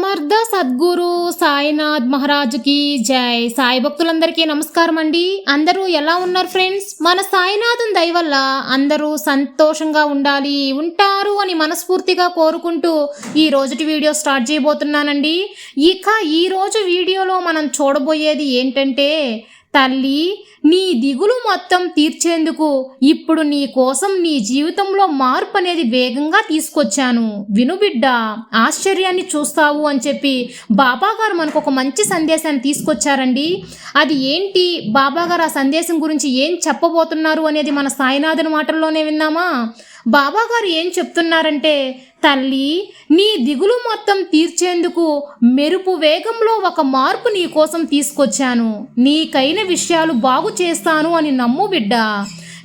సమర్థ సద్గురు సాయినాథ్ మహారాజుకి జై. సాయి భక్తులందరికీ నమస్కారం అండి. అందరూ ఎలా ఉన్నారు ఫ్రెండ్స్? మన సాయినాథుని దయ వల్ల అందరూ సంతోషంగా ఉంటారు అని మనస్ఫూర్తిగా కోరుకుంటూ ఈ రోజుటి వీడియో స్టార్ట్ చేయబోతున్నానండి. ఇక ఈ రోజు వీడియోలో మనం చూడబోయేది ఏంటంటే, తల్లి నీ దిగులు మొత్తం తీర్చేందుకు ఇప్పుడు నీ కోసం నీ జీవితంలో మార్పు అనేది వేగంగా తీసుకొచ్చాను. విను బిడ్డ, ఆశ్చర్యాన్ని చూస్తావు అని చెప్పి బాబాగారు మనకు ఒక మంచి సందేశాన్ని తీసుకొచ్చారండి. అది ఏంటి, బాబాగారు ఆ సందేశం గురించి ఏం చెప్పబోతున్నారు అనేది మన సాయినాథుని మాటల్లోనే విన్నామా. బాబాగారు ఏం చెప్తున్నారంటే, తల్లి నీ దిగులు మొత్తం తీర్చేందుకు మెరుపు వేగంలో ఒక మార్పు నీ కోసం తీసుకొచ్చాను. నీకైన విషయాలు బాగు చేస్తాను అని నమ్ము బిడ్డ.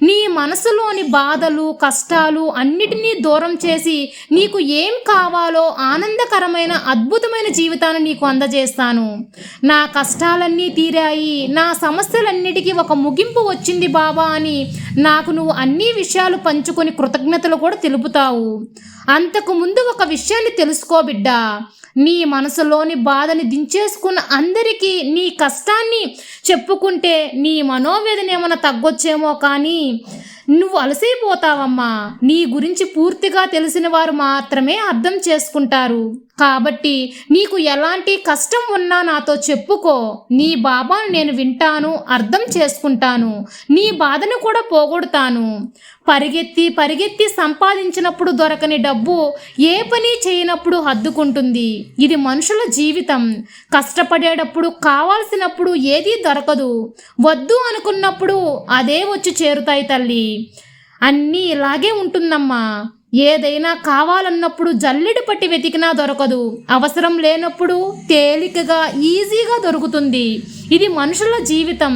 నీ మనసులోని బాధలు కష్టాలు అన్నిటినీ దూరం చేసి నీకు ఏం కావాలో ఆనందకరమైన అద్భుతమైన జీవితాన్ని నీకు అందజేస్తాను. నా కష్టాలన్నీ తీరాయి, నా సమస్యలన్నిటికీ ఒక ముగింపు వచ్చింది బాబా అని నాకు నువ్వు అన్ని విషయాలు పంచుకొని కృతజ్ఞతలు కూడా తెలుపుతావు. అంతకు ముందు ఒక విషయాన్ని తెలుసుకో బిడ్డ. నీ మనసులోని బాధని దించేసుకున్న అందరికీ నీ కష్టాన్ని చెప్పుకుంటే నీ మనోవేదన ఏమైనా తగ్గొచ్చేమో, కానీ నువ్వు అలసిపోతావమ్మా. నీ గురించి పూర్తిగా తెలిసిన వారు మాత్రమే అర్థం చేసుకుంటారు. కాబట్టి నీకు ఎలాంటి కష్టం ఉన్నా నాతో చెప్పుకో. నీ బాబాను నేను వింటాను, అర్థం చేసుకుంటాను, నీ బాధను కూడా పోగొడతాను. పరిగెత్తి సంపాదించినప్పుడు దొరకని డబ్బు ఏ పని చేయనప్పుడు హద్దుకుంటుంది. ఇది మనుషుల జీవితం. కష్టపడేటప్పుడు కావాల్సినప్పుడు ఏదీ దొరకదు. వద్దు అనుకున్నప్పుడు అదే వచ్చి చేరుతాయి తల్లి. అన్నీ ఇలాగే ఉంటుందమ్మా. ఏదైనా కావాలన్నప్పుడు జల్లెడ పట్టి వెతికినా దొరకదు. అవసరం లేనప్పుడు తేలికగా ఈజీగా దొరుకుతుంది. ఇది మనుషుల జీవితం.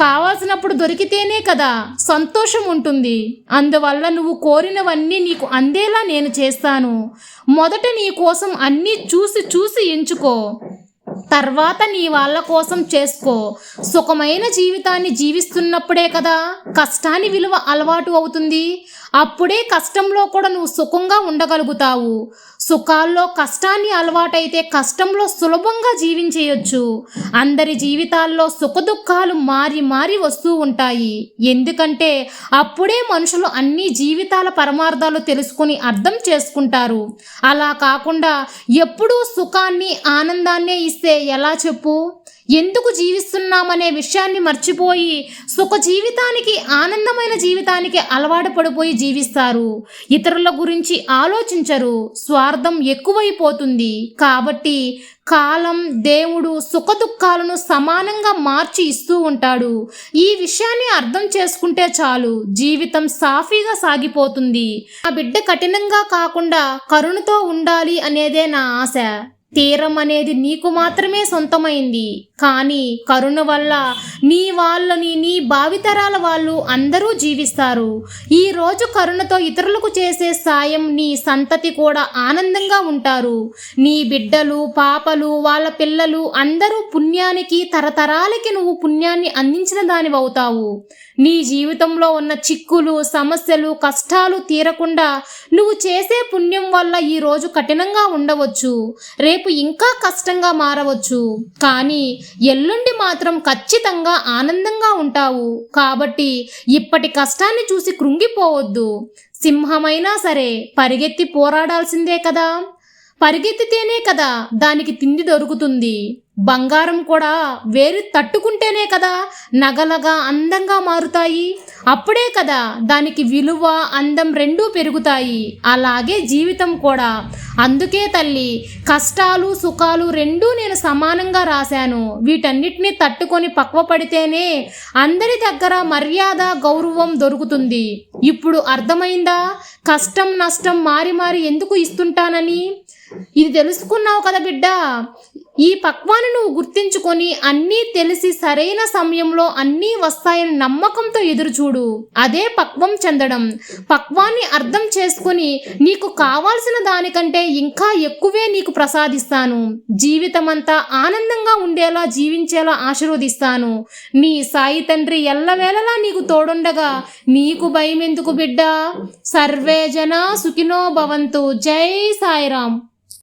కావాల్సినప్పుడు దొరికితేనే కదా సంతోషం ఉంటుంది. అందువల్ల నువ్వు కోరినవన్నీ నీకు అందేలా నేను చేస్తాను. మొదట నీ కోసం అన్నీ చూసి ఎంచుకో. తర్వాత నీ వాళ్ళ కోసం చేసుకో. సుఖమైన జీవితాన్ని జీవిస్తున్నప్పుడే కదా కష్టాన్ని విలువ అలవాటు అవుతుంది. అప్పుడే కష్టంలో కూడా నువ్వు సుఖంగా ఉండగలుగుతావు. సుఖాల్లో కష్టాన్ని అలవాటైతే కష్టంలో సులభంగా జీవించేయొచ్చు. అందరి జీవితాల్లో సుఖదుఖాలు మారి వస్తూ ఉంటాయి. ఎందుకంటే అప్పుడే మనుషులు అన్ని జీవితాల పరమార్థాలు తెలుసుకుని అర్థం చేసుకుంటారు. అలా కాకుండా ఎప్పుడూ సుఖాన్ని ఆనందాన్నే ఇస్తే ఎలా చెప్పు? ఎందుకు జీవిస్తున్నామనే విషయాన్ని మర్చిపోయి సుఖ జీవితానికి ఆనందమైన జీవితానికి అలవాటు పడిపోయి జీవిస్తారు. ఇతరుల గురించి ఆలోచించరు. స్వార్థం ఎక్కువైపోతుంది. కాబట్టి కాలం, దేవుడు సుఖ దుఃఖాలను సమానంగా మార్చి ఇస్తూ ఉంటాడు. ఈ విషయాన్ని అర్థం చేసుకుంటే చాలు, జీవితం సాఫీగా సాగిపోతుంది. ఆ బిడ్డ కఠినంగా కాకుండా కరుణతో ఉండాలి అనేదే నా ఆశ. తీరం అనేది నీకు మాత్రమే సొంతమైంది. కానీ కరుణ వల్ల నీ వాళ్ళని, నీ భావితరాల వాళ్ళు అందరూ జీవిస్తారు. ఈ రోజు కరుణతో ఇతరులకు చేసే సాయం నీ సంతతి కూడా ఆనందంగా ఉంటారు. నీ బిడ్డలు, పాపలు, వాళ్ళ పిల్లలు అందరూ పుణ్యానికి, తరతరాలకి నువ్వు పుణ్యాన్ని అందించిన దానివవుతావు. నీ జీవితంలో ఉన్న చిక్కులు, సమస్యలు, కష్టాలు తీరకుండా నువ్వు చేసే పుణ్యం వల్ల ఈరోజు కఠినంగా ఉండవచ్చు, రేపు ఇంకా కష్టంగా మారవచ్చు. కానీ ఎల్లుండి మాత్రం ఖచ్చితంగా ఆనందంగా ఉంటావు. కాబట్టి ఇప్పటి కష్టాన్ని చూసి కృంగిపోవద్దు. సింహమైనా సరే పరిగెత్తి పోరాడాల్సిందే కదా. పరిగెత్తితేనే కదా దానికి తిండి దొరుకుతుంది. బంగారం కూడా వేరు తట్టుకుంటేనే కదా నగలగా అందంగా మారుతాయి. అప్పుడే కదా దానికి విలువ, అందం రెండూ పెరుగుతాయి. అలాగే జీవితం కూడా. అందుకే తల్లి, కష్టాలు సుఖాలు రెండూ నేను సమానంగా రాశాను. వీటన్నిటిని తట్టుకొని పక్వపడితేనే అందరి దగ్గర మర్యాద, గౌరవం దొరుకుతుంది. ఇప్పుడు అర్థమైందా కష్టం నష్టం మారి ఎందుకు ఇస్తుంటానని? ఇది తెలుసుకున్నావు కదా బిడ్డ. ఈ పక్వాన్ని నువ్వు గుర్తించుకొని అన్నీ తెలిసి సరైన సమయంలో అన్నీ వస్తాయని నమ్మకంతో ఎదురు చూడు. అదే పక్వం చెందడం. పక్వాన్ని అర్థం చేసుకొని నీకు కావాల్సిన దానికంటే ఇంకా ఎక్కువే నీకు ప్రసాదిస్తాను. జీవితమంతా ఆనందంగా ఉండేలా జీవించేలా ఆశీర్వదిస్తాను. నీ సాయి తండ్రి ఎల్లవేళలా నీకు తోడుండగా నీకు భయం ఎందుకు బిడ్డ? సర్వే జన సుఖినో భవంతు. జై సాయిరాం.